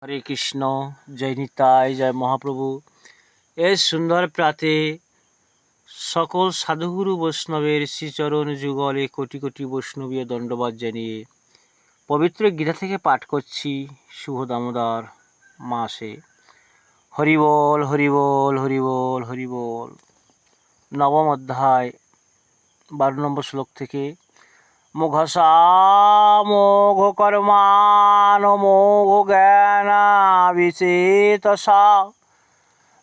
হরে কৃষ্ণ, জয় নিতাই, জয় মহাপ্রভু। এই সুন্দর প্রাতে সকল সাধুগুরু বৈষ্ণবের শ্রীচরণ যুগলে কোটি কোটি বৈষ্ণবীয় দণ্ডবাদ জানিয়ে পবিত্র গীতা থেকে পাঠ করছি শুভ দামোদর মাসে। হরিবল হরিবল হরিবল হরিবল। নবম অধ্যায় 12 নম্বর শ্লোক থেকে। মোঘসা মোঘ কর্মান মোঘ জ্ঞানা বিচেতসা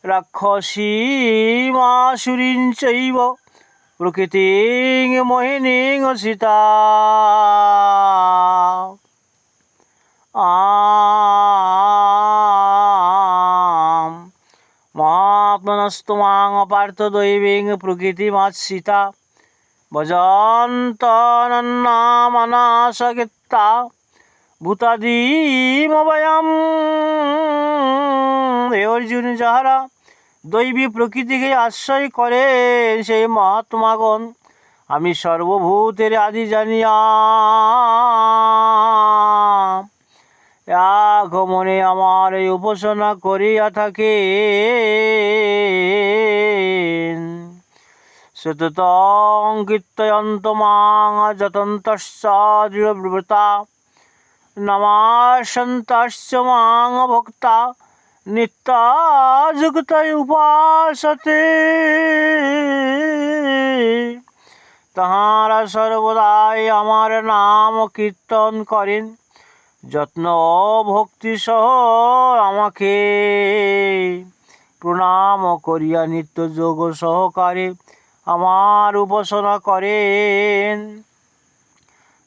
রাক্ষসীমাসুরীং চৈব প্রকৃতিং মোহিনীং সীতা মহাত্মনস্তু মাং অপার্থ দৈবীং প্রকৃতিমাশ্রিতা ভজন্তনন্নামনাসগিত্তা ভূতাদিমভয়ম। হে অর্জুন, যাহারা দৈবী প্রকৃতিকে আশ্রয় করে সেই মহাত্মাগণ আমি সর্বভূতের আদি জানিয়া এক মনে আমার এই উপাসনা করিয়া থাকে। সততং কীর্তয়ন্ত মাং যতন্তশ্চ দৃঢ়ব্রতা নমাসন্তশ্চ মাং ভক্তা নিত্যাযুক্তয় উপাসতে। তাহারা সর্বদাই আমার নাম কীর্তন করেন, যত্ন ভক্তি সহ আমাকে প্রণাম করিয়া নিত্য যোগ সহকারে আমার উপাসনা করেন।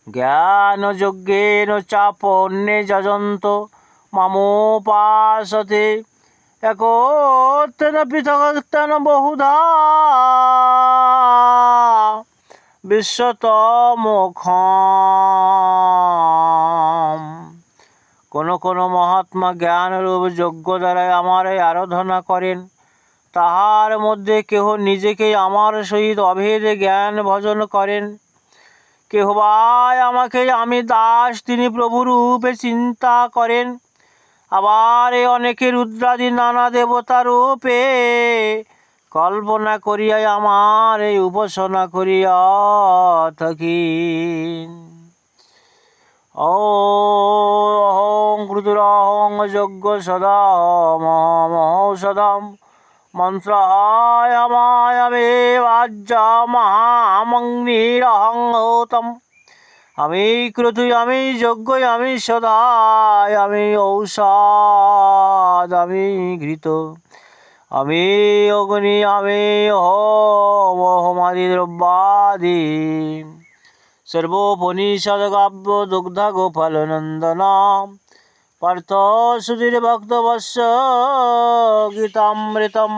জ্ঞান যজ্ঞেন চাপন্যে যজন্ত মামোপাসতে একত্রেন পৃথক্তেন বহুধা বিশ্বতমোক্ষম। কোন কোন মহাত্মা জ্ঞানরূপ যজ্ঞ দ্বারাই আমার আরাধনা করেন। তাহার মধ্যে কেহ নিজেকেই আমার সহিত অভেদে জ্ঞান ভজন করেন, কেহ বা আমাকে আমি দাস তিনি প্রভুরূপে চিন্তা করেন। আবার অনেকে রুদ্রাদি নানা দেবতা রূপে কল্পনা করিয়াই আমার এই উপাসনা করিয়া থাকি। অহং ক্রুধুরহং যজ্ঞ সদামহৌষধম মন্ত্রায়ামায়ামেবাজ্যমহামগ্নিরহং হোতম। আমি ক্রতুই, আমি যজ্ঞই, আমি সদাই, আমি ঔষধ, আমি ঘৃত, আমি অগ্নি, আমি হোমাদি দ্রব্যাদি সর্বোপনিষদগাব্য দুগ্ধ গোপাল নন্দন পার্থ সুধীর ভক্তবৎস গীতামৃতমাশান্তি।